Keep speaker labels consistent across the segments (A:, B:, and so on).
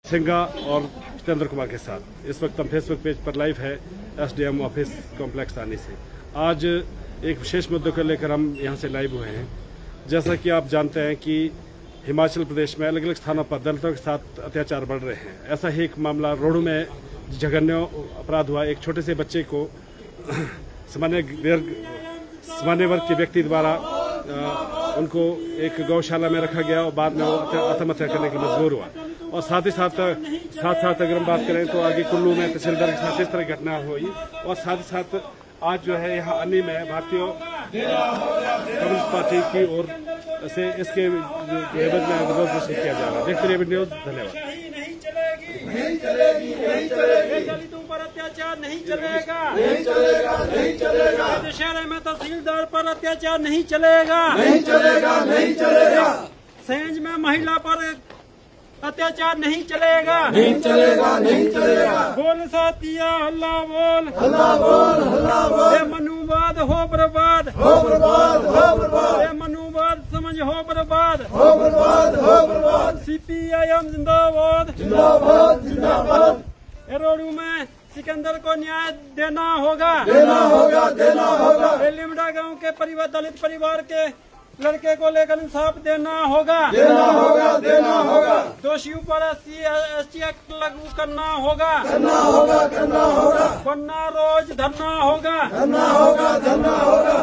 A: सिंघा और जितेंद्र कुमार के साथ इस वक्त हम फेसबुक पेज पर लाइव है एसडीएम ऑफिस कॉम्प्लेक्स आने से। आज एक विशेष मुद्दे को लेकर हम यहां से लाइव हुए हैं। जैसा कि आप जानते हैं कि हिमाचल प्रदेश में अलग अलग स्थानों पर दलितों के साथ अत्याचार बढ़ रहे हैं। ऐसा ही एक मामला रोहडू में जघन्य अपराध हुआ। एक छोटे से बच्चे को सामान्य वर्ग के व्यक्ति द्वारा उनको एक गौशाला में रखा गया और बाद में वो आत्महत्या करने के लिए मजबूर हुआ। और साथ ही साथ अगर हम बात करें तो आगे कुल्लू में तहसीलदार के साथ इस तरह की घटना हुई। और साथ ही साथ आज जो है यहाँ अन्नी में भारतीय कम्युनिस्ट पार्टी की ओर से इसके एवज में विरोध प्रदर्शन किया जा रहा है। देखते रहिए न्यूज। धन्यवाद।
B: नहीं चलेगी, दलितों पर अत्याचार नहीं चलेगा, नहीं चलेगा, नहीं चलेगा। दशहरे में तहसीलदार पर अत्याचार नहीं चलेगा, नहीं चलेगा, नहीं चलेगा। सेंज में महिला पर अत्याचार नहीं चलेगा, नहीं चलेगा, नहीं चलेगा। बोल साथिया हल्ला बोल, हल्ला बोल, हल्ला बोल। मनुवाद हो बर्बाद, हो बर्बाद, हो बर्बाद। मनुवाद समझ हो बर्बाद, हो बर्बाद, हो बर्बाद। सीपीआईएम जिंदाबाद, जिंदाबाद, जिंदाबाद। रोहडू में सिकंदर को न्याय देना होगा, देना होगा, देना होगा। लिमड़ा गांव के दलित परिवार के लड़के को लेकर इंसाफ देना होगा, देना होगा, देना होगा। दोषियों पर SC एक्ट लागू करना होगा, करना होगा, करना होगा। वरना रोज धरना होगा, धरना होगा, धरना होगा।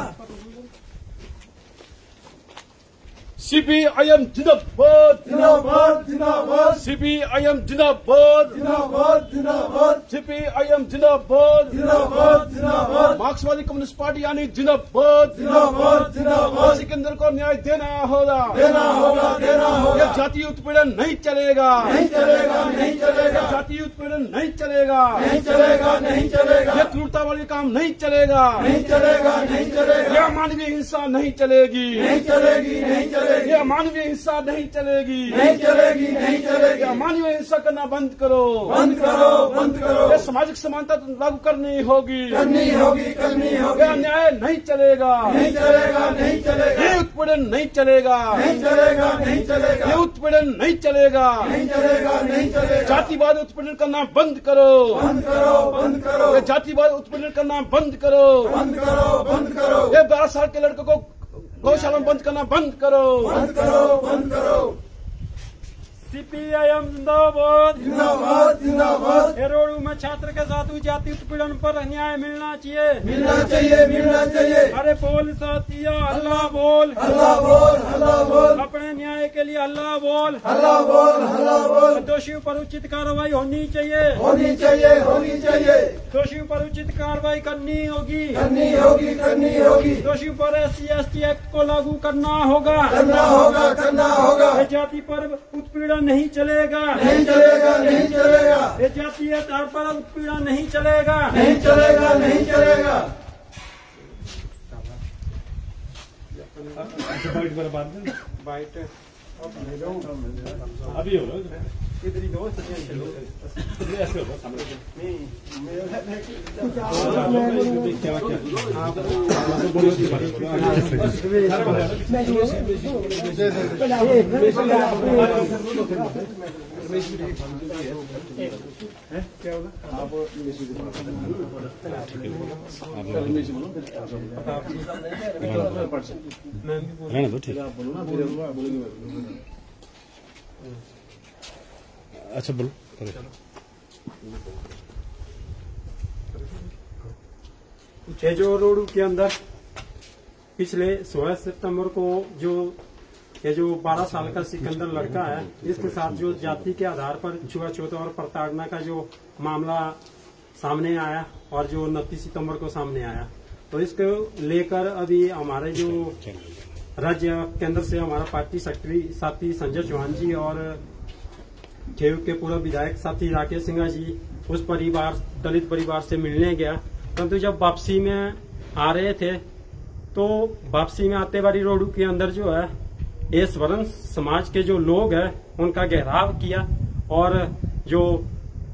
A: CPIM जिंदाबाद,
B: जिंदाबाद, जिंदाबाद।
A: CPIM जिंदाबाद,
B: जिंदाबाद, जिंदाबाद।
A: CPIM जिंदाबाद,
B: जिंदाबाद, जिंदाबाद।
A: मार्क्सवादी कम्युनिस्ट पार्टी यानी जिंदाबाद,
B: जिंदाबाद, जिंदाबाद।
A: सिकंदर को न्याय देना होगा,
B: देना होगा, देना होगा।
A: ये जातीय उत्पीड़न नहीं चलेगा,
B: नहीं चलेगा, नहीं चलेगा।
A: जातीय उत्पीड़न नहीं चलेगा,
B: नहीं चलेगा, नहीं चलेगा।
A: ये क्रूरता वाले काम नहीं चलेगा,
B: नहीं चलेगा, नहीं चलेगा।
A: ये मानवीय हिंसा नहीं चलेगी,
B: नहीं चलेगी, नहीं चलेगी।
A: ये मानवीय हिंसा नहीं चलेगी,
B: नहीं चलेगी, नहीं चलेगी।
A: ये मानवीय हिंसा करना बंद करो,
B: बंद करो, बंद करो।
A: ये सामाजिक समानता लागू करनी होगी,
B: करनी होगी, करनी होगी।
A: ये अन्याय नहीं चलेगा,
B: नहीं चलेगा, नहीं चलेगा।
A: ये उत्पीड़न नहीं चलेगा,
B: नहीं चलेगा, नहीं चलेगा।
A: ये उत्पीड़न नहीं चलेगा,
B: नहीं चलेगा, नहीं चलेगा।
A: जातिवाद उत्पीड़न करना बंद करो,
B: बंद करो, बंद करो।
A: ये जातिवाद उत्पीड़न करना बंद करो,
B: बंद करो, बंद करो।
A: ये 12 साल के लड़कों को गौशाला में बंद करना बंद करो,
B: बंद करो, बंद करो। CPIM जिंदाबाद, जिंदाबाद, जिंदाबाद।
A: रोहडू में छात्र के साथ हुई जाति उत्पीड़न पर न्याय मिलना चाहिए,
B: मिलना चाहिए, मिलना चाहिए।
A: अरे बोल साथिया हल्ला बोल,
B: हल्ला बोल, हल्ला बोल।
A: अपने न्याय के लिए हल्ला बोल,
B: हल्ला बोल, हल्ला बोल।
A: दोषियों पर उचित कार्रवाई होनी चाहिए,
B: होनी चाहिए, होनी चाहिए।
A: दोषियों पर उचित कार्रवाई करनी होगी,
B: करनी होगी, करनी होगी।
A: दोषियों पर SC एक्ट को लागू करना होगा,
B: करना होगा, करना होगा।
A: जाति पर उत्पीड़न नहीं चलेगा,
B: नहीं चलेगा, नहीं चलेगा।
A: ये जातीय आधार पर उत्पीड़न नहीं चलेगा,
B: नहीं चलेगा, नहीं चलेगा।
A: अभी हो इधर दोस्त ऐसे होगा क्या होगा आप रहने दो, ठीक। अच्छा बोलो।
C: जो रोहडू के अंदर पिछले 16 सितंबर को ये जो 12 साल का सिकंदर लड़का है, इसके साथ जो जाति के आधार पर छुआछूत और प्रताड़ना का जो मामला सामने आया और जो 29 सितंबर को सामने आया, तो इसको लेकर अभी हमारे जो राज्य केंद्र से हमारा पार्टी सेक्रेटरी साथी संजय चौहान जी और खेव के पूर्व विधायक साथी राकेश सिंघा जी उस दलित परिवार से मिलने गया। परंतु जब वापसी में आ रहे थे तो वापसी में आते बारी रोहडू के अंदर जो है ये स्वर्ण समाज के जो लोग हैं उनका घेराव किया और जो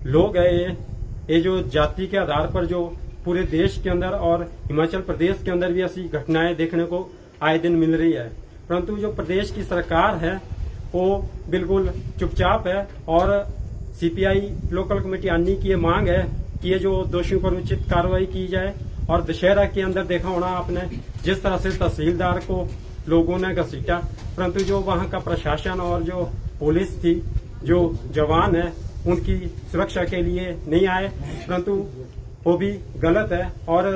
C: लोग है ये जो जाति के आधार पर जो पूरे देश के अंदर और हिमाचल प्रदेश के अंदर भी ऐसी घटनाएं देखने को आए दिन मिल रही है। परंतु जो प्रदेश की सरकार है वो बिल्कुल चुपचाप है और सीपीआई लोकल कमेटी आनी की ये मांग है कि ये जो दोषियों पर उचित कार्रवाई की जाए। और दशहरा के अंदर देखा होना आपने जिस तरह से तहसीलदार को लोगों ने घसीटा, परंतु जो वहां का प्रशासन और जो पुलिस थी, जो जवान है, उनकी सुरक्षा के लिए नहीं आए, परंतु वो भी गलत है। और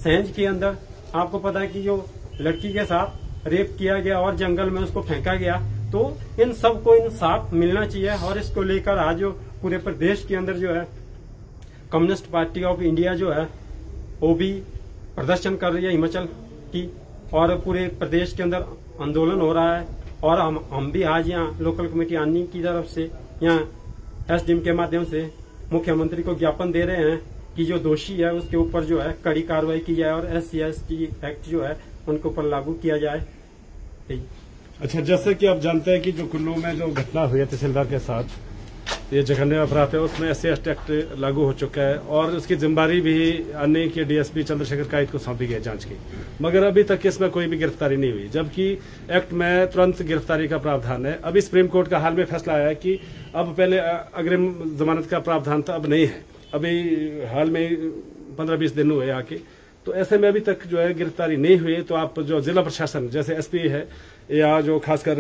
C: सैंज के अंदर आपको पता है कि जो लड़की के साथ रेप किया गया और जंगल में उसको फेंका गया, तो इन सबको इंसाफ मिलना चाहिए। और इसको लेकर आज जो पूरे प्रदेश के अंदर जो है कम्युनिस्ट पार्टी ऑफ इंडिया जो है वो भी प्रदर्शन कर रही है हिमाचल की, और पूरे प्रदेश के अंदर आंदोलन हो रहा है। और हम भी आज यहाँ लोकल कमेटी आनी की तरफ से यहाँ एसडीएम के माध्यम से मुख्यमंत्री को ज्ञापन दे रहे हैं कि जो दोषी है उसके ऊपर जो है कड़ी कार्रवाई की जाए और SC/ST एक्ट जो है उनके ऊपर लागू किया जाए।
A: अच्छा, जैसे कि आप जानते हैं कि जो कुल्लू में जो घटना हुई है तहसीलदार के साथ, ये जघन्य अपराध है, उसमें SC/ST एक्ट लागू हो चुका है और उसकी जिम्मेदारी भी अन्य के DSP चंद्रशेखर कायत को सौंपी गई जांच की, मगर अभी तक इसमें कोई भी गिरफ्तारी नहीं हुई, जबकि एक्ट में तुरंत गिरफ्तारी का प्रावधान है। अभी सुप्रीम कोर्ट का हाल में फैसला आया है कि अब पहले अग्रिम जमानत का प्रावधान था, अब नहीं है। अभी हाल में 15-20 दिन हुए आके, तो ऐसे में अभी तक जो है गिरफ्तारी नहीं हुई। तो आप जो जिला प्रशासन जैसे SP है या जो खासकर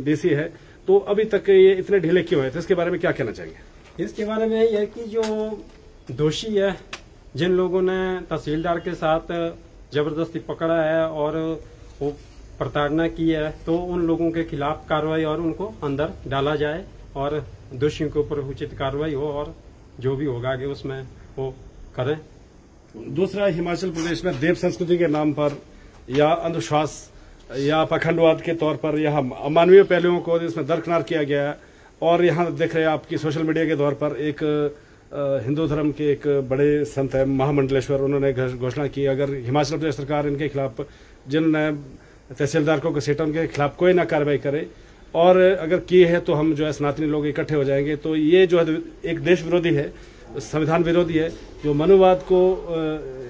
A: DC है, तो अभी तक ये इतने ढीले क्यों है, तो इसके बारे में क्या कहना चाहेंगे?
C: इसके बारे में यह है कि जो दोषी है, जिन लोगों ने तहसीलदार के साथ जबरदस्ती पकड़ा है और वो प्रताड़ना की है, तो उन लोगों के खिलाफ कार्रवाई और उनको अंदर डाला जाए और दोषियों के ऊपर उचित कार्रवाई हो और जो भी होगा आगे उसमें वो करें।
A: दूसरा, हिमाचल प्रदेश में देव संस्कृति के नाम पर या अंधविश्वास या पाखंडवाद के तौर पर या अमानवीय पहलुओं को इसमें दरकिनार किया गया है। और यहाँ देख रहे हैं आपकी सोशल मीडिया के तौर पर एक हिंदू धर्म के एक बड़े संत है महामंडलेश्वर, उन्होंने घोषणा की अगर हिमाचल प्रदेश सरकार इनके खिलाफ, जिन तहसीलदार को घसीटा उनके खिलाफ कोई ना कार्रवाई करे और अगर की है तो हम जो है सनातनी लोग इकट्ठे हो जाएंगे। तो ये जो है एक देश विरोधी है, संविधान विरोधी है, जो मनुवाद को,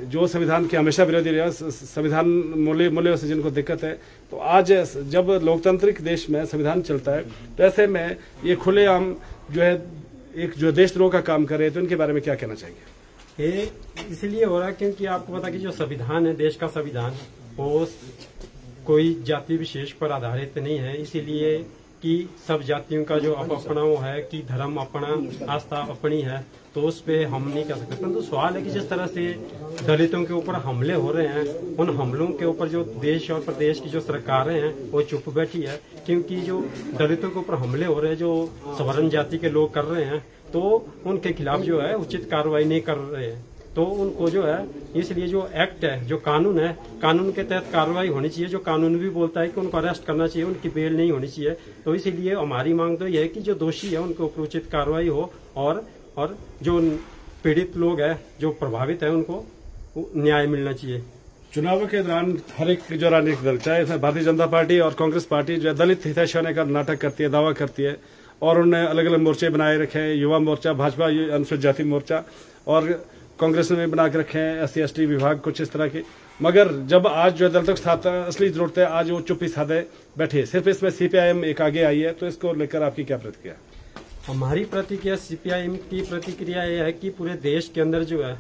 A: जो संविधान के हमेशा विरोधी रहा, संविधान मूल्यों से जिनको दिक्कत है, तो आज जब लोकतांत्रिक देश में संविधान चलता है तो ऐसे में ये खुलेआम जो है एक जो देशद्रोह का काम करे, तो इनके बारे में क्या कहना चाहेंगे?
C: ये इसलिए हो रहा है क्योंकि आपको पता कि जो संविधान है, देश का संविधान, वो कोई जाति विशेष पर आधारित नहीं है, इसीलिए कि सब जातियों का जो अपना वो है कि धर्म अपना, आस्था अपनी है, तो उस पे हम नहीं कर सकते। परंतु सवाल है कि जिस तरह से दलितों के ऊपर हमले हो रहे हैं, उन हमलों के ऊपर जो देश और प्रदेश की जो सरकारें हैं वो चुप बैठी है, क्योंकि जो दलितों के ऊपर हमले हो रहे हैं, जो सवर्ण जाति के लोग कर रहे हैं, तो उनके खिलाफ जो है उचित कार्रवाई नहीं कर रहे हैं। तो उनको जो है, इसलिए जो एक्ट है, जो कानून है, कानून के तहत कार्रवाई होनी चाहिए। जो कानून भी बोलता है कि उनको अरेस्ट करना चाहिए, उनकी बेल नहीं होनी चाहिए। तो इसीलिए हमारी मांग तो यह है कि जो दोषी है उनके ऊपर उचित कार्रवाई हो और जो पीड़ित लोग हैं, जो प्रभावित है, उनको न्याय मिलना चाहिए।
A: चुनावों के दौरान हर एक जो राजनीतिक दल, चाहे इसमें भारतीय जनता पार्टी और कांग्रेस पार्टी, जो दलित हितैषी होने का नाटक करती है, दावा करती है, और उन्होंने अलग अलग मोर्चे बनाए रखे हैं, युवा मोर्चा, भाजपा अनुसूचित जाति मोर्चा, और कांग्रेस ने बना के रखे हैं SC/ST विभाग, कुछ इस तरह के। मगर जब आज जो दलितों के साथ असली जरूरत है, आज वो चुप्पी साधे बैठे। सिर्फ इसमें CPIM एक आगे आई है, तो इसको लेकर आपकी क्या प्रतिक्रिया?
C: हमारी प्रतिक्रिया, CPIM की प्रतिक्रिया यह है कि पूरे देश के अंदर जो है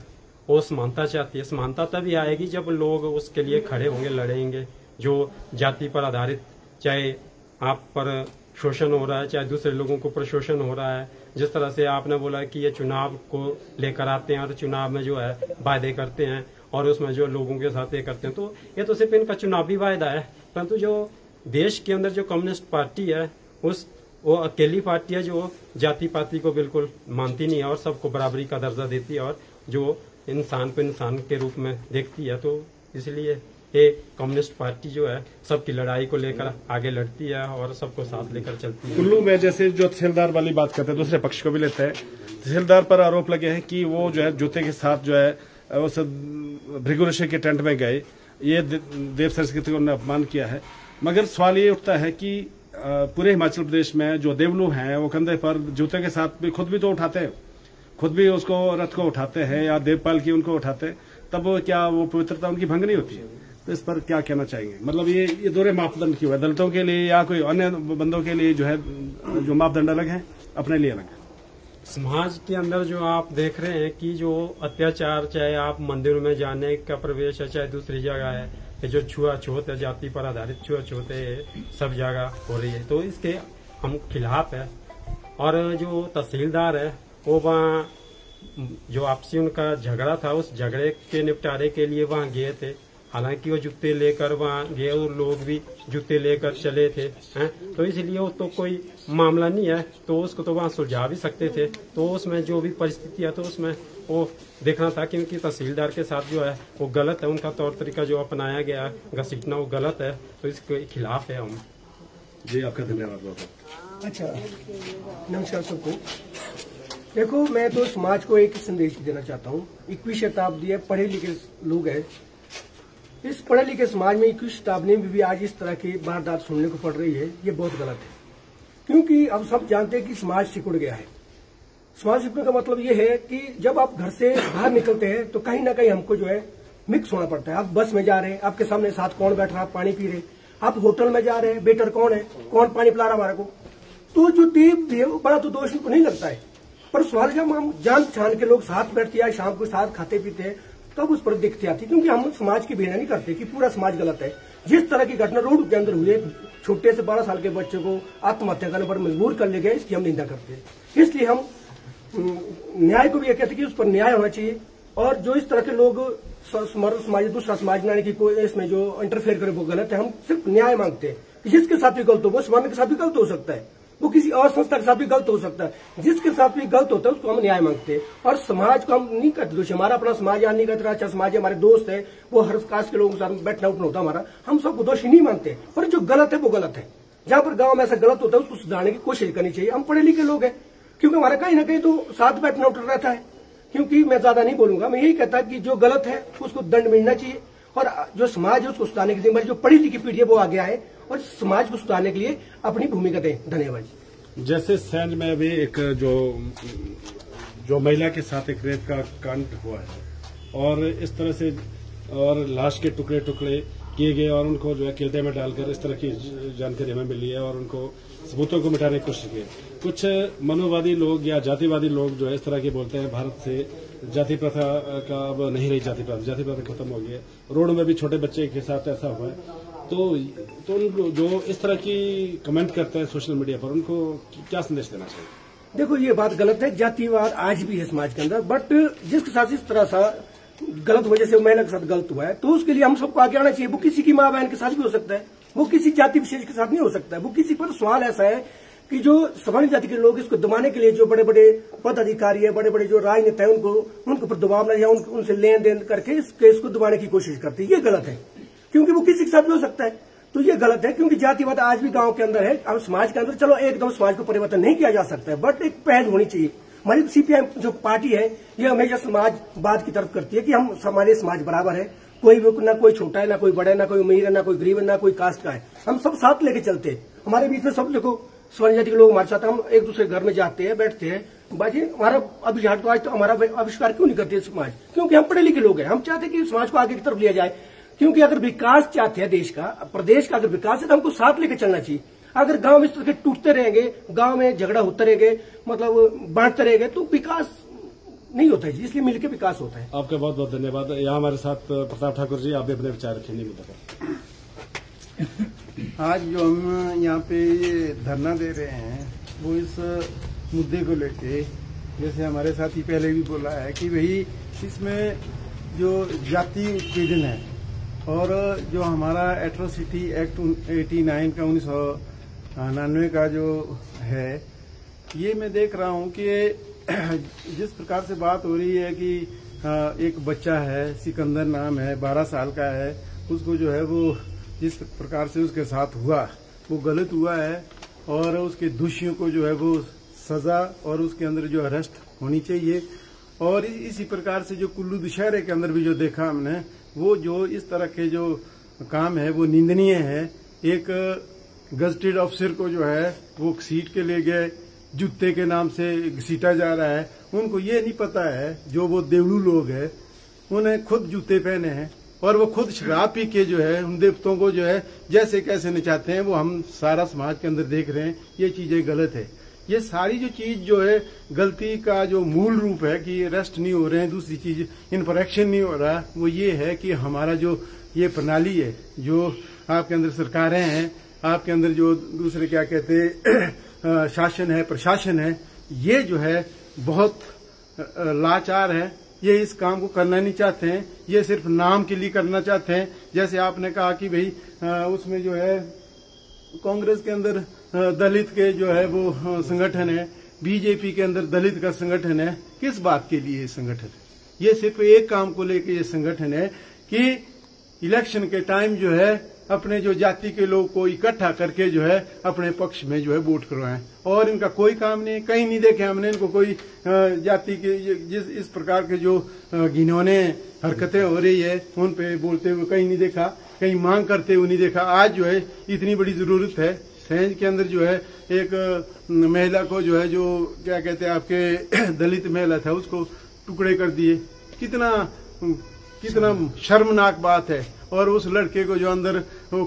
C: वो समानता चाहती है। समानता तभी आएगी जब लोग उसके लिए खड़े होंगे, लड़ेंगे। जो जाति पर आधारित, चाहे आप पर शोषण हो रहा है, चाहे दूसरे लोगों को ऊपर शोषण हो रहा है, जिस तरह से आपने बोला कि ये चुनाव को लेकर आते हैं और चुनाव में जो है वायदे करते हैं और उसमें जो लोगों के साथ ये करते हैं, तो ये तो सिर्फ इनका चुनावी वायदा है। परंतु जो देश के अंदर जो कम्युनिस्ट पार्टी है, वो अकेली पार्टी है जो जाति पाति को बिल्कुल मानती नहीं है और सबको बराबरी का दर्जा देती है और जो इंसान को इंसान के रूप में देखती है। तो इसलिए ये कम्युनिस्ट पार्टी जो है सबकी लड़ाई को लेकर आगे लड़ती है और सबको साथ लेकर चलती है।
A: कुल्लू में जैसे जो तहसीलदार वाली बात करते हैं, दूसरे पक्ष को भी लेते हैं, तहसीलदार पर आरोप लगे हैं कि वो जो है जूते के साथ जो है उस भृगु ऋषि के टेंट में गए, ये देव संस्कृति को उन्होंने अपमान किया है। मगर सवाल ये उठता है कि पूरे हिमाचल प्रदेश में जो देवलू हैं वो कंधे पर जूते के साथ भी खुद भी तो उठाते हैं, खुद भी उसको रथ को उठाते हैं या देवपाल की उनको उठाते हैं, तब क्या वो पवित्रता उनकी भंग नहीं होती है? तो इस पर क्या कहना चाहेंगे? मतलब ये दोहरे मापदंड क्यों है, दलितों के लिए या कोई अन्य बंदों के लिए जो है जो मापदंड अलग है, अपने लिए अलग है?
C: समाज के अंदर जो आप देख रहे हैं कि जो अत्याचार, चाहे आप मंदिरों में जाने का प्रवेश है, चाहे दूसरी जगह है, ये जो छुआछूत है, जाति पर आधारित छुआछूत है, सब जगह हो रही है, तो इसके हम खिलाफ है। और जो तहसीलदार है वो वहाँ जो आपसी उनका झगड़ा था, उस झगड़े के निपटारे के लिए वहाँ गए थे। हालांकि वो जूते लेकर वहाँ गए और लोग भी जूते लेकर चले थे, हैं? तो इसलिए वो तो कोई मामला नहीं है, तो उसको तो वहाँ सुलझा भी सकते थे। तो उसमें जो भी परिस्थिति है तो उसमें वो देखना था, क्योंकि तहसीलदार के साथ जो है वो गलत है, उनका तौर तरीका जो अपनाया गया घसीटना वो गलत है, तो इसके खिलाफ है हम।
A: जी आपका धन्यवाद बहुत।
D: अच्छा, नमस्कार सबको। देखो, मैं तो समाज को एक संदेश देना चाहता हूँ। 21वीं शताब्दी है, पढ़े लिखे लोग हैं। इस पढ़े लिखे समाज में 21वीं शताब्दी में भी आज इस तरह की वारदात सुनने को पड़ रही है, ये बहुत गलत है। क्योंकि अब सब जानते हैं कि समाज सिकुड़ गया है। समाज सिकुड़ने का मतलब ये है कि जब आप घर से बाहर निकलते हैं तो कहीं ना कहीं हमको जो है मिक्स होना पड़ता है। आप बस में जा रहे हैं, आपके सामने साथ कौन बैठ रहा है, पानी पी रहे। आप होटल में जा रहे हैं, वेटर कौन है, कौन पानी पिला रहा हमारे को। तो जो देव बड़ा तो दोष को नहीं लगता है, पर सवाल जब हम जान पहचान के लोग साथ बैठते हैं, शाम को साथ खाते पीते हैं, तब उस पर दिक्कत आती है। क्योंकि हम समाज की भेड़ा नहीं करते कि पूरा समाज गलत है। जिस तरह की घटना रोड के अंदर हुई, छोटे से 12 साल के बच्चे को आत्महत्या करने पर मजबूर कर ले गए, इसकी हम निंदा करते हैं। इसलिए हम न्याय को भी ये कहते हैं कि उस पर न्याय होना चाहिए। और जो इस तरह के लोग समाज दूसरा समाज बनाने की कोई इसमें जो इंटरफेयर करे वो गलत है। हम सिर्फ न्याय मांगते हैं कि जिसके साथ भी गलत हो, वो समाज के साथ भी गलत हो सकता है, वो किसी और संस्था के साथ भी गलत हो सकता है। जिसके साथ भी गलत होता है उसको हम न्याय मांगते हैं। और समाज को हम नहीं करते दोषी। हमारा अपना समाज या नहीं करते, अच्छा समाज हमारे दोस्त है, वो हर कास्ट के लोगों के साथ बैठना उठना होता हमारा, हम सबको दोषी नहीं मानते। पर जो गलत है वो गलत है। जहां पर गांव में ऐसा गलत होता है उसको सुधारने की कोशिश करनी चाहिए। हम पढ़े लिखे लोग हैं, क्योंकि हमारा कहीं ना कहीं तो साथ बैठना उठना रहता है। क्योंकि मैं ज्यादा नहीं बोलूंगा, मैं यही कहता कि जो गलत है उसको दंड मिलना चाहिए। और जो समाज है उसको सुधारने की जिम्मेदारी जो पढ़ी लिखी पीढ़ी है वो आगे आए और समाज को सुधारने के लिए अपनी भूमिका दें। धन्यवाद।
A: जैसे सैंज में अभी एक जो महिला के साथ एक रेप का कांड हुआ है और इस तरह से और लाश के टुकड़े टुकड़े किए गए और उनको जो है किल्टे में डालकर इस तरह की जानकारी हमें मिली है और उनको सबूतों को मिटाने की कोशिश की। कुछ मनोवादी लोग या जातिवादी लोग जो है इस तरह के बोलते हैं भारत से जाति प्रथा का अब नहीं रही, जाति प्रथा खत्म हो गई है। रोड में भी छोटे बच्चे के साथ ऐसा हुआ है। तो जो इस तरह की कमेंट करते हैं सोशल मीडिया पर, उनको क्या संदेश देना चाहिए?
D: देखो, ये बात गलत है। जातिवाद आज भी है समाज के अंदर, बट जिसके साथ इस तरह सा गलत वजह से महिला के साथ गलत हुआ है तो उसके लिए हम सबको आगे आना चाहिए। वो किसी की माँ बहन के साथ भी हो सकता है, वो किसी जाति विशेष के साथ नहीं हो सकता है। वो किसी पर सवाल ऐसा है कि जो सवर्ण जाति के लोग इसको दबाने के लिए जो बड़े बड़े पद अधिकारी है, बड़े बड़े जो राजनेता है, उनको पर दबाव या उनसे लेन देन करके इस केस को दबाने की कोशिश करते हैं। ये गलत है, क्योंकि वो किसी के साथ भी हो सकता है। तो ये गलत है, क्योंकि जातिवाद आज भी गांव के अंदर है। अब समाज के अंदर चलो एकदम समाज को परिवर्तन नहीं किया जा सकता है, बट एक पहल होनी चाहिए। हमारी सीपीआई जो पार्टी है ये हमेशा समाजवाद की तरफ करती है कि हम हमारे समाज बराबर है, कोई ना कोई छोटा है, ना कोई बड़ा है, ना कोई अमीर है, ना कोई गरीब है, ना कोई कास्ट का है। हम सब साथ लेके चलते हैं। हमारे बीच में सब देखो स्वर्ण जाति के लोग हमारे साथ, हम एक दूसरे घर में जाते हैं, बैठते हैं। बाजी हमारा अभियान तो आज तो हमारा आविष्कार क्यों नहीं करते समाज? क्योंकि हम पढ़े लिखे लोग हैं। हम चाहते हैं कि समाज को आगे की तरफ लिया जाए। क्योंकि अगर विकास चाहते हैं देश का, प्रदेश का अगर विकास है तो हमको साथ लेकर चलना चाहिए। अगर गांव इस तरह के टूटते रहेंगे, गांव में झगड़ा होते रहेंगे, मतलब बांटते रहेंगे, तो विकास नहीं होता है। इसलिए मिलकर विकास होता है।
A: आपका बहुत बहुत धन्यवाद। यहाँ हमारे साथ प्रताप ठाकुर जी, आप भी अपने विचार रखेंगे मुद्दे पर।
E: आज जो हम यहाँ पे ये धरना दे रहे हैं वो इस मुद्दे को लेके, जैसे हमारे साथी पहले भी बोला है कि भाई इसमें जो जाति उत्पीड़न है और जो हमारा एट्रोसिटी एक्ट 89 का 1999 का जो है, ये मैं देख रहा हूँ कि जिस प्रकार से बात हो रही है कि एक बच्चा है, सिकंदर नाम है, 12 साल का है, उसको जो है वो जिस प्रकार से उसके साथ हुआ वो गलत हुआ है और उसके दोषियों को जो है वो सजा और उसके अंदर जो अरेस्ट होनी चाहिए। और इसी प्रकार से जो कुल्लू दशहरे के अंदर भी जो देखा हमने, वो जो इस तरह के जो काम है वो निंदनीय है। एक गजटेड ऑफिसर को जो है वो सीट के ले गए, जूते के नाम से घसीटा जा रहा है। उनको ये नहीं पता है, जो वो देवलू लोग हैं उन्हें खुद जूते पहने हैं और वो खुद शराब पी के जो है उन देवताओं को जो है जैसे कैसे नचाते हैं, वो हम सारा समाज के अंदर देख रहे हैं। ये चीजें गलत है। ये सारी जो चीज जो है गलती का जो मूल रूप है कि अरेस्ट नहीं हो रहे हैं, दूसरी चीज इन पर एक्शन नहीं हो रहा, वो ये है कि हमारा जो ये प्रणाली है, जो आपके अंदर सरकारें हैं, आपके अंदर जो दूसरे क्या कहते हैं शासन है, प्रशासन है, ये जो है बहुत लाचार है। ये इस काम को करना नहीं चाहते हैं, ये सिर्फ नाम के लिए करना चाहते हैं। जैसे आपने कहा कि भाई उसमें जो है कांग्रेस के अंदर दलित के जो है वो संगठन है, बीजेपी के अंदर दलित का संगठन है। किस बात के लिए ये संगठन है? ये सिर्फ एक काम को लेकर ये संगठन है कि इलेक्शन के टाइम जो है अपने जो जाति के लोग को इकट्ठा करके जो है अपने पक्ष में जो है वोट करवाएं, और इनका कोई काम नहीं, कहीं नहीं देखे हमने इनको कोई जाति के जिस इस प्रकार के जो घिनौने हरकतें हो रही है उन पे बोलते हुए कहीं नहीं देखा, कहीं मांग करते हुए नहीं देखा। आज जो है इतनी बड़ी जरूरत है, संज के अंदर जो है एक महिला को जो है जो क्या कहते हैं आपके दलित महिला था उसको टुकड़े कर दिए, कितना शर्मनाक बात है। और उस लड़के को जो अंदर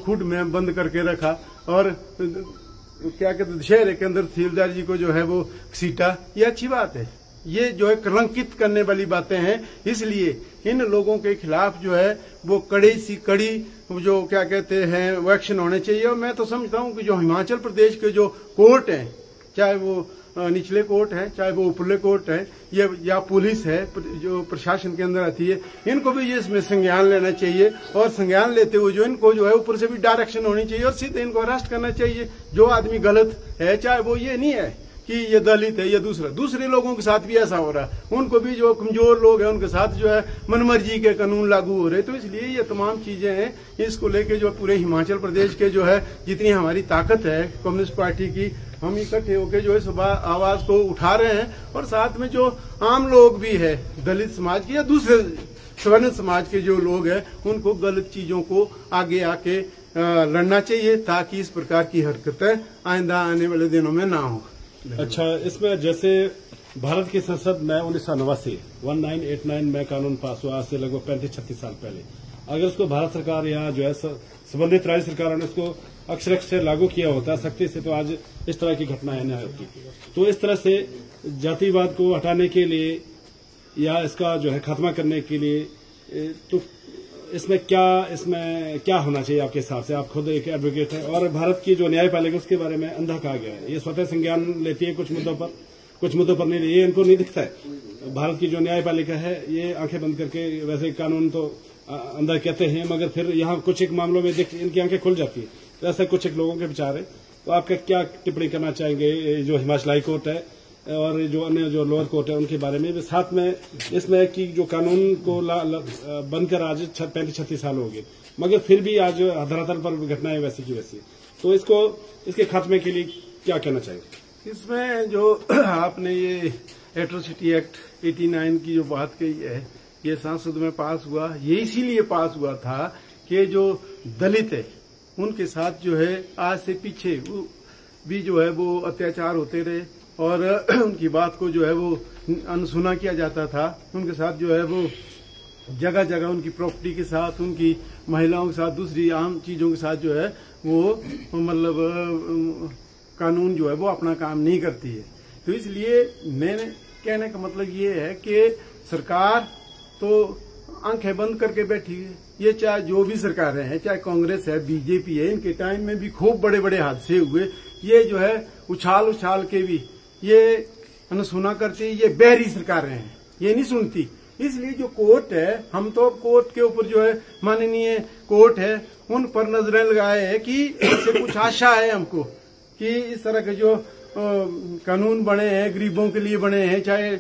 E: खुद में बंद करके रखा, और क्या कहते हैं शहर के अंदर तहसीलदार जी को जो है वो सीटा, ये अच्छी बात है। ये जो है कलंकित करने वाली बातें हैं, इसलिए इन लोगों के खिलाफ जो है वो कड़ी सी कड़ी जो क्या कहते हैं वो एक्शन होने चाहिए। और मैं तो समझता हूं कि जो हिमाचल प्रदेश के जो कोर्ट हैं, चाहे वो निचले कोर्ट है, चाहे वो ऊपरले कोर्ट है, या पुलिस है जो प्रशासन के अंदर आती है, इनको भी ये इसमें संज्ञान लेना चाहिए। और संज्ञान लेते हुए जो इनको जो है ऊपर से भी डायरेक्शन होनी चाहिए और सीधे इनको अरेस्ट करना चाहिए। जो आदमी गलत है, चाहे वो ये नहीं है कि ये दलित है या दूसरे लोगों के साथ भी ऐसा हो रहा है, उनको भी जो कमजोर लोग हैं उनके साथ जो है मनमर्जी के कानून लागू हो रहे। तो इसलिए ये तमाम चीजें हैं, इसको लेके जो पूरे हिमाचल प्रदेश के जो है जितनी हमारी ताकत है कम्युनिस्ट पार्टी की, हम इकट्ठे होकर जो है सुबह आवाज को उठा रहे हैं। और साथ में जो आम लोग भी है दलित समाज के या दूसरे सवर्ण समाज के जो लोग हैं, उनको गलत चीजों को आगे आके लड़ना चाहिए ताकि इस प्रकार की हरकतें आइंदा आने वाले दिनों में ना हो।
A: अच्छा, इसमें जैसे भारत की संसद में 1989 में कानून पास हुआ, आज से लगभग 35-36 साल पहले। अगर उसको भारत सरकार या जो है संबंधित राज्य सरकारों ने उसको अक्षर से लागू किया होता सख्ती से, तो आज इस तरह की घटनाएं न होती। तो इस तरह से जातिवाद को हटाने के लिए या इसका जो है खात्मा करने के लिए, तो इसमें क्या होना चाहिए आपके हिसाब से? आप खुद एक एडवोकेट हैं और भारत की जो न्यायपालिका उसके बारे में अंधा कहा गया है, ये स्वतः संज्ञान लेती है कुछ मुद्दों पर नहीं, ये इनको नहीं दिखता है। भारत की जो न्यायपालिका है ये आंखें बंद करके, वैसे कानून तो अंधा कहते हैं, मगर फिर यहाँ कुछ एक मामलों में इनकी आंखें खुल जाती है। तो ऐसे कुछ एक लोगों के विचार है, तो आपका क्या टिप्पणी करना चाहेंगे जो हिमाचल हाई कोर्ट है और जो अन्य जो लोअर कोर्ट है उनके बारे में? साथ में इसमें कि जो कानून को बनकर आज 35-36 साल हो गए, मगर फिर भी आज धरातल पर घटनाएं वैसी की वैसी, तो इसके खात्मे के लिए क्या कहना चाहेंगे?
E: इसमें जो आपने ये एट्रोसिटी एक्ट 89 की जो बात कही है, ये संसद में पास हुआ, ये इसीलिए पास हुआ था कि जो दलित है उनके साथ जो है आज से पीछे भी जो है वो अत्याचार होते रहे और उनकी बात को जो है वो अनसुना किया जाता था। उनके साथ जो है वो जगह जगह उनकी प्रॉपर्टी के साथ, उनकी महिलाओं के साथ, दूसरी आम चीजों के साथ जो है वो मतलब कानून जो है वो अपना काम नहीं करती है। तो इसलिए मैंने कहने का मतलब ये है कि सरकार तो आंखें बंद करके बैठी है। ये चाहे जो भी सरकारें हैं, चाहे कांग्रेस है, बीजेपी है, इनके टाइम में भी खूब बड़े बड़े हादसे हुए। ये जो है उछाल के भी ये अनसुना करती, ये बहरी सरकारें हैं, ये नहीं सुनती। इसलिए जो कोर्ट है, हम तो कोर्ट के ऊपर जो है माननीय कोर्ट है उन पर नजरें लगाए हैं कि इससे कुछ आशा है हमको कि इस तरह के जो कानून बने हैं, गरीबों के लिए बने हैं, चाहे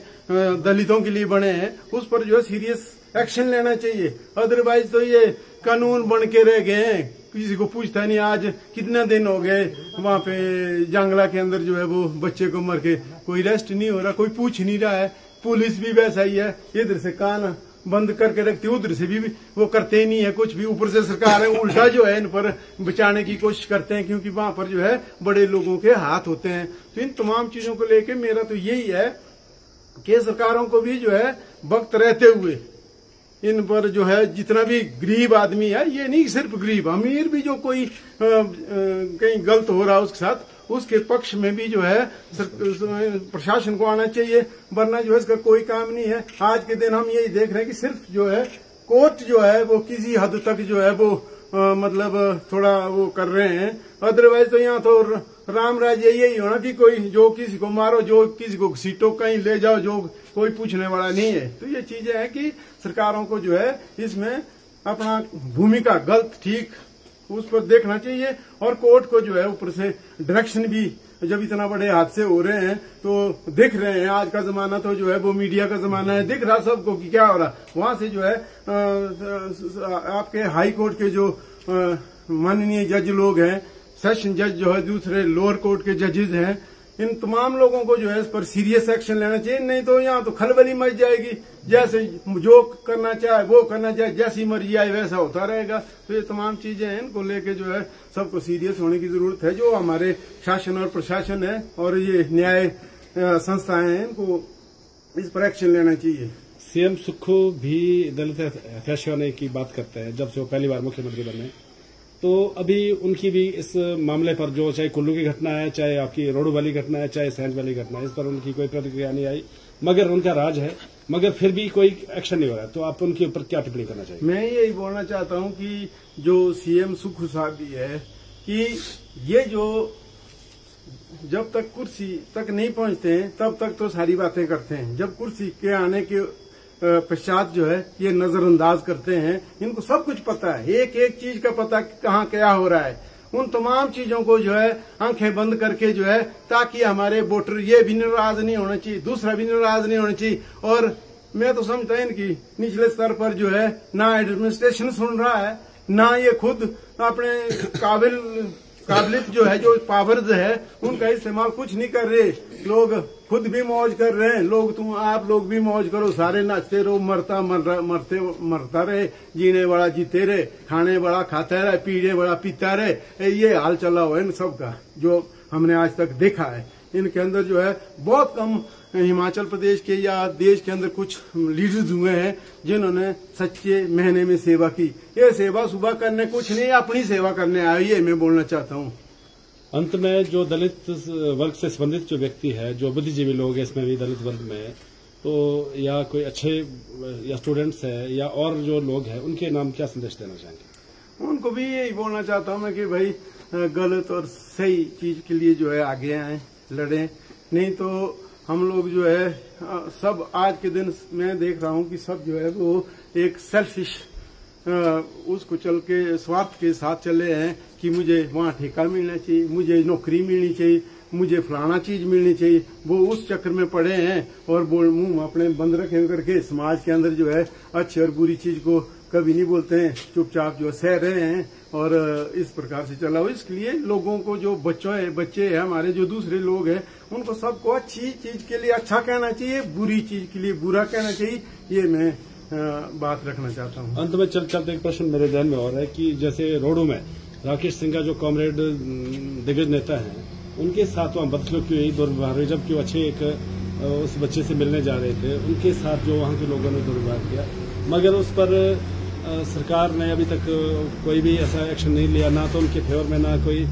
E: दलितों के लिए बने हैं, उस पर जो है सीरियस एक्शन लेना चाहिए। अदरवाइज तो ये कानून बन के रह गए हैं, किसी को पूछता नहीं। आज कितने दिन हो गए वहां पे जंगला के अंदर जो है वो बच्चे को मर के, कोई रेस्ट नहीं हो रहा, कोई पूछ नहीं रहा है। पुलिस भी वैसा ही है, इधर से कान बंद करके रखती है, उधर से भी वो करते ही नहीं है कुछ भी। ऊपर से सरकार है उल्टा जो है इन पर बचाने की कोशिश करते हैं, क्योंकि वहां पर जो है बड़े लोगों के हाथ होते हैं। तो इन तमाम चीजों को लेके मेरा तो यही है कि सरकारों को भी जो है वक्त रहते हुए इन पर जो है जितना भी गरीब आदमी है, ये नहीं सिर्फ गरीब, अमीर भी जो कोई कहीं गलत हो रहा है उसके साथ, उसके पक्ष में भी जो है प्रशासन को आना चाहिए, वरना जो है इसका कोई काम नहीं है। आज के दिन हम यही देख रहे हैं कि सिर्फ जो है कोर्ट जो है वो किसी हद तक जो है वो मतलब थोड़ा वो कर रहे हैं। अदरवाइज तो यहाँ तो राम राज्य यही होना कि कोई जो किसी को मारो, जो किसी को सीटों कहीं ले जाओ, जो कोई पूछने वाला नहीं है। तो ये चीजें हैं कि सरकारों को जो है इसमें अपना भूमिका गलत ठीक उस पर देखना चाहिए, और कोर्ट को जो है ऊपर से डायरेक्शन भी, जब इतना बड़े हादसे हो रहे हैं तो दिख रहे हैं। आज का जमाना तो जो है वो मीडिया का जमाना है, दिख रहा सबको कि क्या हो रहा। वहां से जो है आपके हाई कोर्ट के जो माननीय जज लोग हैं, सेशन जज जो है, दूसरे लोअर कोर्ट के जजेस हैं, इन तमाम लोगों को जो है इस पर सीरियस एक्शन लेना चाहिए। नहीं तो यहाँ तो खलबली मच जाएगी, जैसे जो करना चाहे वो करना चाहे, जैसी मर्जी आए वैसा होता रहेगा। तो ये तमाम चीजें हैं, इनको लेके जो है सबको सीरियस होने की जरूरत है। जो हमारे शासन और प्रशासन है और ये न्याय संस्थाएं हैं, इनको इस पर एक्शन लेना चाहिए।
A: सीएम सुक्खू भी दलित अध्यक्ष होने की बात करते हैं जब से वो पहली बार मुख्यमंत्री बने। तो अभी उनकी भी इस मामले पर, जो चाहे कुल्लू की घटना है, चाहे आपकी रोडू वाली घटना है, चाहे सैंज वाली घटना है, इस पर उनकी कोई प्रतिक्रिया नहीं आई, मगर उनका राज है, मगर फिर भी कोई एक्शन नहीं हो रहा है। तो आप उनके ऊपर क्या टिप्पणी करना चाहिए?
E: मैं यही बोलना चाहता हूं कि जो सीएम सुक्खू साहब भी है कि ये जो जब तक कुर्सी तक नहीं पहुंचते हैं तब तक तो सारी बातें करते हैं, जब कुर्सी के आने के पश्चात जो है ये नजरअंदाज करते हैं। इनको सब कुछ पता है, एक एक चीज का पता कहाँ क्या हो रहा है। उन तमाम चीजों को जो है आंखें बंद करके जो है, ताकि हमारे वोटर ये भी नाराज नहीं होना चाहिए, दूसरा भी नाराज नहीं होना चाहिए। और मैं तो समझता है इनकी निचले स्तर पर जो है ना एडमिनिस्ट्रेशन सुन रहा है, ना ये खुद अपने काबिलियत जो है, जो पावर्स है, उनका इस्तेमाल कुछ नहीं कर रहे। लोग खुद भी मौज कर रहे हैं, आप लोग भी मौज करो, सारे नाचते रहो, मरता रहे, जीने बड़ा जीते रहे, खाने बड़ा खाता रहे, पीने बड़ा पीता रहे। ये हाल चला हुआ है इन सबका, जो हमने आज तक देखा है। इनके अंदर जो है बहुत कम हिमाचल प्रदेश के या देश के अंदर कुछ लीडर्स हुए हैं जिन्होंने सच्चे महीने में सेवा की। ये सेवा सुबह करने कुछ नहीं, अपनी सेवा करने आए, ये मैं बोलना चाहता हूँ।
A: अंत में जो दलित वर्ग से संबंधित जो व्यक्ति है, जो बुद्धिजीवी लोग हैं, इसमें भी दलित वर्ग में, तो या कोई अच्छे या स्टूडेंट्स है या और जो लोग हैं, उनके नाम क्या संदेश देना चाहेंगे?
E: उनको भी यही बोलना चाहता हूँ मैं कि भाई गलत और सही चीज के लिए जो है आगे आए, लड़ें। नहीं तो हम लोग जो है सब आज के दिन मैं देख रहा हूँ कि सब जो है वो एक सेल्फिश उसको चल के स्वार्थ के साथ चले हैं कि मुझे वहाँ ठेका मिलना चाहिए, मुझे नौकरी मिलनी चाहिए, मुझे फलाना चीज मिलनी चाहिए। वो उस चक्कर में पड़े हैं और मुंह अपने बंद रखे करके समाज के अंदर जो है अच्छी और बुरी चीज को कभी नहीं बोलते हैं, चुपचाप जो सह रहे हैं और इस प्रकार से चला हो। इसलिए लोगों को, जो बच्चे हैं हमारे, जो दूसरे लोग हैं, उनको सबको अच्छी चीज के लिए अच्छा कहना चाहिए, बुरी चीज के लिए बुरा कहना चाहिए। ये मैं बात रखना चाहता हूँ। अंत
A: में चलते एक प्रश्न मेरे ध्यान में और है कि जैसे रोडू में राकेश सिंह का जो कॉमरेड दिग्गज नेता है, उनके साथ वहाँ बदसलूकी की दुर्व्यवहार हुई, जबकि अच्छे एक उस बच्चे से मिलने जा रहे थे, उनके साथ जो वहाँ के लोगों ने दुर्व्यवहार किया, मगर उस पर सरकार ने अभी तक कोई भी ऐसा एक्शन नहीं लिया, ना तो उनके फेवर में, ना कोई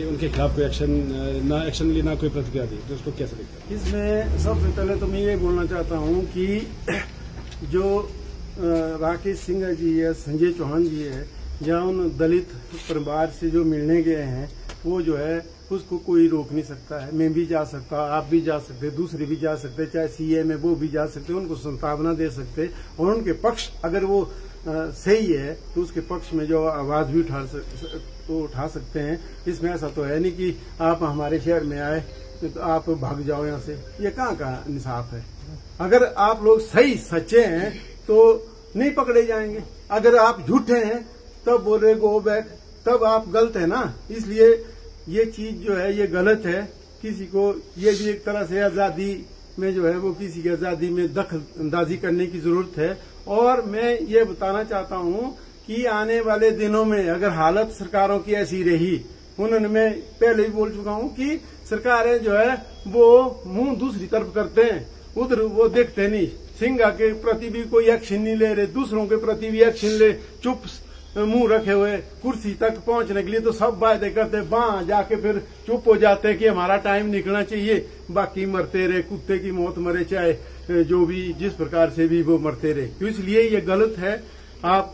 A: उनके खिलाफ कोई एक्शन ली, ना कोई प्रतिक्रिया दी। तो उसको कैसे देखते हैं?
E: इसमें सबसे पहले तो मैं ये बोलना चाहता हूँ कि जो राकेश सिंह जी है, संजय चौहान जी है, जहाँ उन दलित परिवार से जो मिलने गए हैं, वो जो है उसको कोई रोक नहीं सकता है। मैं भी जा सकता, आप भी जा सकते, दूसरे भी जा सकते, चाहे सीएम है वो भी जा सकते, उनको संतावना दे सकते, और उनके पक्ष अगर वो सही है तो उसके पक्ष में जो आवाज भी उठा सकते हैं। इसमें ऐसा तो है नहीं कि आप हमारे शहर में आए तो आप भाग जाओ यहाँ से, ये कहाँ का इंसाफ है। अगर आप लोग सही सच्चे हैं तो नहीं पकड़े जाएंगे, अगर आप झूठे हैं तब बोल रहे गो बैक, तब आप गलत है ना। इसलिए ये चीज जो है ये गलत है। किसी को ये भी एक तरह से आजादी में जो है वो किसी की आजादी में दखल अंदाजी करने की जरूरत है। और मैं ये बताना चाहता हूँ कि आने वाले दिनों में अगर हालत सरकारों की ऐसी रही, उन्होंने, मैं पहले भी बोल चुका हूँ कि सरकारें जो है वो मुंह दूसरी तरफ करते हैं, उधर वो देखते नहीं। सिंघा के प्रति भी कोई एक्शन नहीं ले रहे, दूसरों के प्रति भी एक्शन ले, मुंह रखे हुए कुर्सी तक पहुंचने के लिए तो सब वायदे करते, वहां जाके फिर चुप हो जाते कि हमारा टाइम निकलना चाहिए, बाकी मरते रहे, कुत्ते की मौत मरे, चाहे जो भी जिस प्रकार से भी वो मरते रहे। तो इसलिए ये गलत है। आप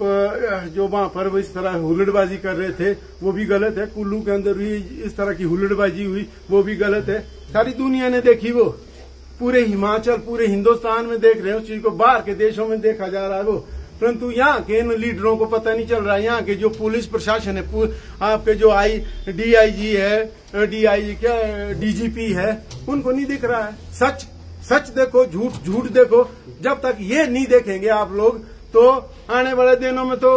E: जो वहां पर इस तरह हुल्लड़बाजी कर रहे थे वो भी गलत है। कुल्लू के अंदर भी इस तरह की हुल्लड़बाजी हुई वो भी गलत है। सारी दुनिया ने देखी, वो पूरे हिमाचल पूरे हिंदुस्तान में देख रहे हैं उस चीज को, बाहर के देशों में देखा जा रहा है वो, परंतु यहाँ के इन लीडरों को पता नहीं चल रहा है। यहाँ के जो पुलिस प्रशासन है, आपके जो DIG है, DIG क्या DGP है, उनको नहीं दिख रहा है। सच देखो, झूठ देखो। जब तक ये नहीं देखेंगे आप लोग तो आने वाले दिनों में तो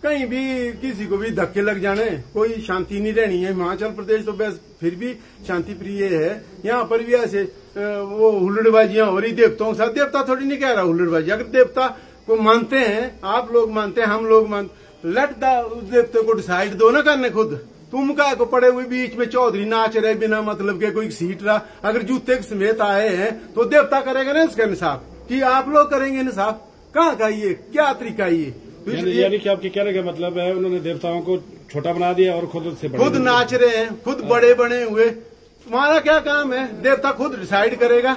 E: कहीं भी किसी को भी धक्के लग जाने, कोई शांति नहीं रहनी है। हिमाचल प्रदेश तो बस फिर भी शांति प्रिय है, यहाँ पर भी ऐसे वो हुल्लड़बाजियां हो रही देवताओं के साथ। देवता थोड़ी नहीं कह रहा हुल्लड़बाजी, अगर देवता को मानते हैं, आप लोग मानते हैं, हम लोग मानते, लेट द देवते को डिसाइड दो ना करने खुद। तुम क्या को पड़े हुए बीच में चौधरी नाच रहे बिना मतलब के, कोई सीट रहा, अगर जूते के समेत आए हैं तो देवता करेगा ना इसका इंसाफ, कि आप लोग करेंगे इंसाफ? कहाँ का ये क्या तरीका ये?
A: यानी कि आपके कहने का मतलब है उन्होंने देवताओं को छोटा बना दिया और खुद से
E: खुद नाच रहे हैं, खुद बड़े बने हुए। तुम्हारा क्या काम है? देवता खुद डिसाइड करेगा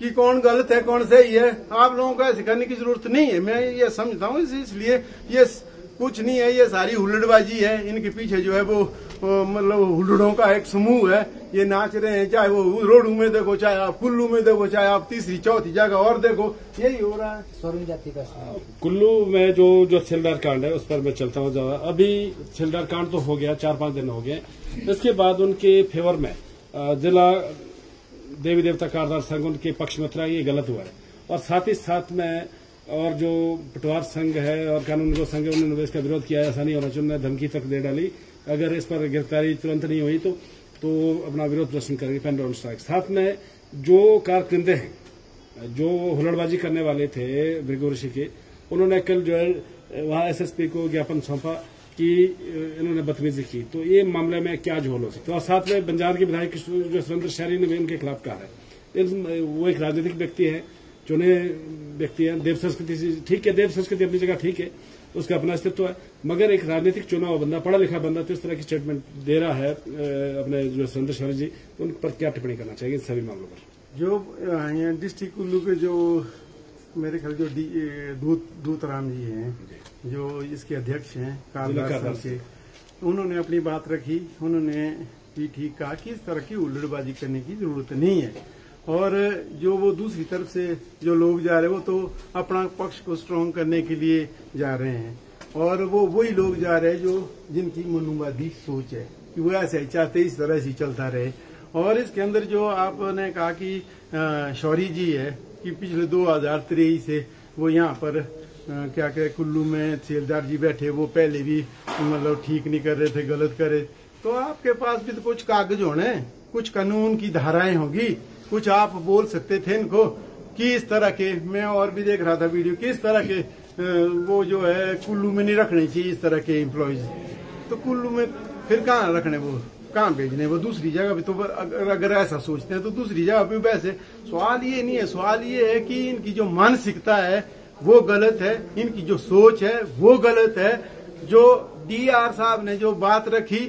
E: कि कौन गलत है कौन सही है। आप लोगों को ऐसे करने की जरूरत नहीं है, मैं ये समझता हूँ। इसलिए ये कुछ नहीं है, ये सारी हुल्लड़बाजी है। इनके पीछे जो है वो मतलब हुल्लड़ों का एक समूह है, ये नाच रहे हैं। चाहे वो रोडू में देखो, चाहे आप कुल्लू में देखो, चाहे आप तीसरी चौथी जगह और देखो, यही हो रहा है।
D: स्वर्ण जाति का
A: कुल्लू में जो सिलदार कांड है उस पर मैं चलता हूँ ज्यादा। अभी सिलदार कांड तो हो गया, 4-5 दिन हो गए। इसके बाद उनके फेवर में जिला देवी देवता कारदार संघ उनके पक्ष में उतरा, ये गलत हुआ है। और साथ ही साथ में और जो पटवार संघ है और कानून जो संघ है उन्होंने इसका विरोध किया। ऐसा नहीं होना चाहिए, उन्होंने धमकी तक दे डाली, अगर इस पर गिरफ्तारी तुरंत नहीं हुई तो अपना विरोध प्रदर्शन करेंगे, पेन डाउन स्ट्राइक। साथ में जो कारकर्दे हैं, जो हुल्लड़बाजी करने वाले थे भृगु ऋषि के, उन्होंने कल जो है वहां SSP को ज्ञापन सौंपा कि इन्होंने बदतमीजी की। तो ये मामले में क्या झोल हो सकता है? और साथ में बंजार के विधायक जो सुरेंद्र शहरी ने भी उनके खिलाफ कहा है। वो एक राजनीतिक व्यक्ति है, चुने व्यक्ति है। देव संस्कृति ठीक है, देव संस्कृति अपनी जगह ठीक है, उसका अपना अस्तित्व है, मगर एक राजनीतिक चुना हुआ बंदा, पढ़ा लिखा बंदा तो इस तरह की स्टेटमेंट दे रहा है अपने जो सुरेंद्र शहरी जी, उन पर क्या टिप्पणी करना चाहिए इन सभी मामलों पर?
E: जो डिस्ट्रिक्ट कुल्लू के जो मेरे ख्याल जो दूतराम जी हैं, जो इसके अध्यक्ष हैं कारदार से, उन्होंने अपनी बात रखी। उन्होंने भी ठीक कहा कि इस तरह की हुल्लड़बाजी करने की जरूरत नहीं है। और जो वो दूसरी तरफ से जो लोग जा रहे हैं वो तो अपना पक्ष को स्ट्रांग करने के लिए जा रहे हैं, और वो वही लोग जा रहे हैं जो जिनकी मनुवादी सोच है कि वो ऐसे ही चाहते, इस तरह से चलता रहे। और इसके अंदर जो आपने कहा कि शौरी जी है कि पिछले 2023 से वो यहाँ पर क्या कहे कुल्लू में तहसीलदार जी बैठे, वो पहले भी मतलब ठीक नहीं कर रहे थे, गलत करे। तो आपके पास भी तो कुछ कागज होने, कुछ कानून की धाराएं होगी, कुछ आप बोल सकते थे इनको कि इस तरह के, मैं और भी देख रहा था वीडियो, कि इस तरह के वो जो है कुल्लू में नहीं रखने चाहिए इस तरह के एम्प्लॉयज। तो कुल्लू में फिर कहाँ रखने, वो कहाँ भेजने, वो दूसरी जगह भी तो अगर ऐसा सोचते हैं तो दूसरी जगह भी वैसे। सवाल ये नहीं है, सवाल ये है कि इनकी जो मानसिकता है वो गलत है, इनकी जो सोच है वो गलत है। जो DR साहब ने जो बात रखी,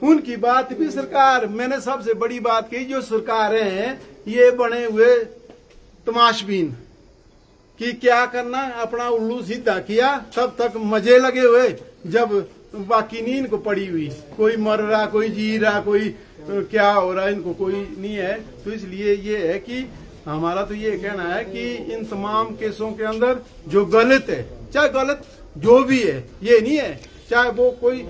E: उनकी बात भी सरकार, मैंने सबसे बड़ी बात कही, जो सरकारें हैं ये बने हुए तमाशबीन कि क्या करना, अपना उल्लू सीधा किया, तब तक मजे लगे हुए, जब बाकी नींद को पड़ी हुई, कोई मर रहा, कोई जी रहा, कोई क्या हो रहा, इनको कोई नहीं है। तो इसलिए ये है कि हमारा तो ये कहना है कि इन तमाम केसों के अंदर जो गलत है, चाहे गलत जो भी है, ये नहीं है चाहे वो कोई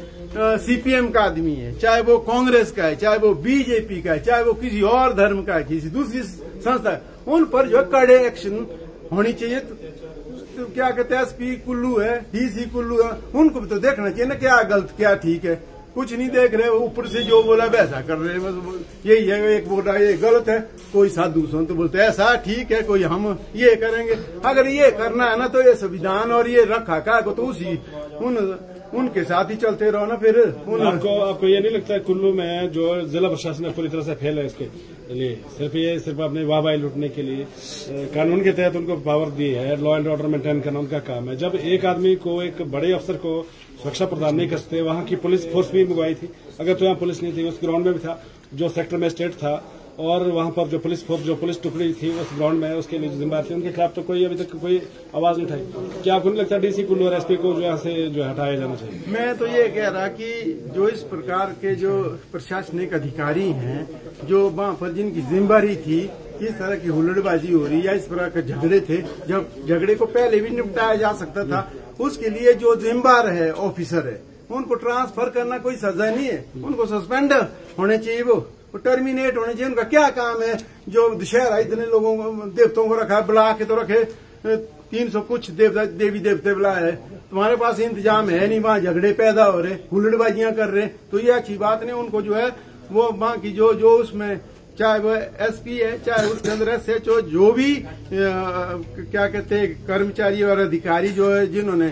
E: CPM का आदमी है, चाहे वो कांग्रेस का है, चाहे वो BJP का है, चाहे वो किसी और धर्म का है, किसी दूसरी संस्था है, उन पर जो कड़े एक्शन होनी चाहिए। तो क्या कहते हैं, SP कुल्लू है, DC कुल्लू है, उनको भी तो देखना चाहिए ना क्या गलत क्या ठीक है। कुछ नहीं देख रहे, ऊपर से जो बोला वैसा कर रहे हैं, बस यही है। एक बोल रहा है ये गलत है, कोई साधु संत बोलते ऐसा ठीक है, कोई हम ये करेंगे। अगर ये करना है ना तो ये संविधान और ये रखा का तो उसी उन उनके साथ ही चलते रहो ना। फिर
A: आपको ये नहीं लगता है कुल्लू में जो जिला प्रशासन है पूरी तरह से फेल है इसके लिए? सिर्फ अपने वाहवाही लूटने के लिए कानून के तहत उनको पावर दी है, लॉ एंड ऑर्डर मेंटेन करना उनका काम है। जब एक आदमी को, एक बड़े अफसर को सुरक्षा प्रदान नहीं कर सकते, वहां की पुलिस फोर्स भी मंगवाई थी, अगर तो यहाँ पुलिस नहीं थी, उस ग्राउंड में भी था जो सेक्टर मजिस्ट्रेट था, और वहां पर जो पुलिस फोर्स, जो पुलिस टुकड़ी थी उस ग्राउंड में, उसके लिए जिम्मेदार थी, उनके खिलाफ तो कोई अभी तक कोई आवाज नहीं उठाई। क्या आपको नहीं लगता डीसी कुल्लू और एसपी को जो यहाँ से जो हटाया जाना चाहिए?
E: मैं तो ये कह रहा कि जो इस प्रकार के जो प्रशासनिक अधिकारी हैं, जो वहां पर जिनकी जिम्मेदारी थी, इस तरह की हुल्लड़बाजी हो रही या इस प्रकार के झगड़े थे, जब झगड़े को पहले भी निपटाया जा सकता था, उसके लिए जो जिम्मेदार है ऑफिसर है, उनको ट्रांसफर करना कोई सजा नहीं है, उनको सस्पेंड होने चाहिए, वो टर्मिनेट होने चाहिए। उनका क्या काम है? जो दशहरा इतने लोगों को, देवताओं को रखा है, बुला के तो रखे 300 कुछ देवी देवते बुलाए है, तुम्हारे पास इंतजाम है नहीं, वहां झगड़े पैदा हो रहे, हुल्लड़बाजियां कर रहे, तो ये अच्छी बात नहीं। उनको जो है वो वहां की जो उसमें, चाहे वो एसपी है, चाहे उसके अंदर SHO, जो भी क्या कहते हैं कर्मचारी और अधिकारी जो है जिन्होंने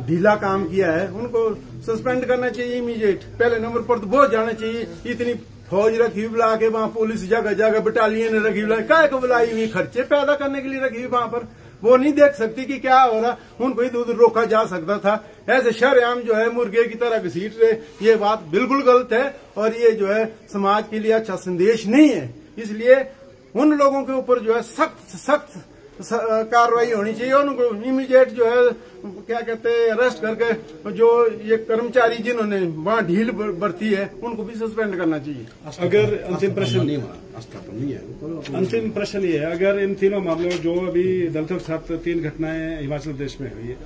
E: ढीला काम किया है, उनको सस्पेंड करना चाहिए इमीडिएट। पहले नंबर पर तो बहुत जाना चाहिए। इतनी फौज रखी हुई बुला के, वहां पुलिस जगह जगह बटालियन रखी हुई, काय को बुलाई हुई? खर्चे पैदा करने के लिए रखी हुई वहां पर। वो नहीं देख सकती कि क्या हो रहा, उनको इधर उधर रोका जा सकता था। ऐसे शरेआम जो है मुर्गे की तरह घसीट रहे, ये बात बिल्कुल गलत है और ये जो है समाज के लिए अच्छा संदेश नहीं है। इसलिए उन लोगों के ऊपर जो है सख्त कार्रवाई होनी चाहिए। उनको इमीडिएट जो है क्या कहते हैं अरेस्ट करके जो ये कर्मचारी जिन्होंने वहां ढील बरती है, उनको भी सस्पेंड करना चाहिए।
A: अगर अंतिम प्रश्न ये है, अगर इन तीनों मामलों में जो अभी दलितों के साथ 3 घटनाएं हिमाचल प्रदेश में हुई है,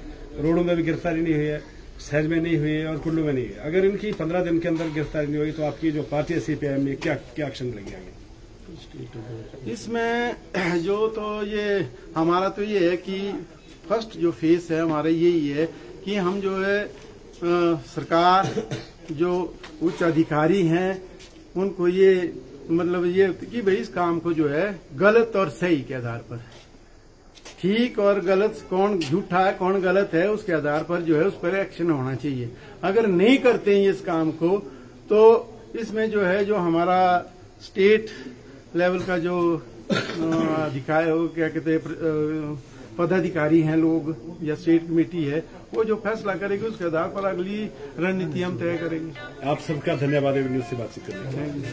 A: रोडों में भी गिरफ्तारी नहीं हुई है, सहज में नहीं हुई है और कुल्लू में नहीं है, अगर इनकी 15 दिन के अंदर गिरफ्तारी नहीं हुई तो आपकी जो पार्टी है CPIM में क्या एक्शन लगेगा आगे?
E: इसमें जो तो ये हमारा तो ये है कि फर्स्ट जो फेस है हमारा यही है कि हम जो है सरकार, जो उच्च अधिकारी हैं, उनको ये मतलब ये कि भाई इस काम को जो है गलत और सही के आधार पर, ठीक और गलत, कौन झूठा है कौन गलत है, उसके आधार पर जो है उस पर एक्शन होना चाहिए। अगर नहीं करते हैं इस काम को तो इसमें जो है जो हमारा स्टेट लेवल का जो अधिकारी हो, क्या कहते हैं पदाधिकारी हैं लोग, या स्टेट कमेटी है, वो जो फैसला करेगी उसके आधार पर अगली रणनीति हम तय करेंगे।
A: आप सबका धन्यवाद न्यूज से बातचीत करने के लिए।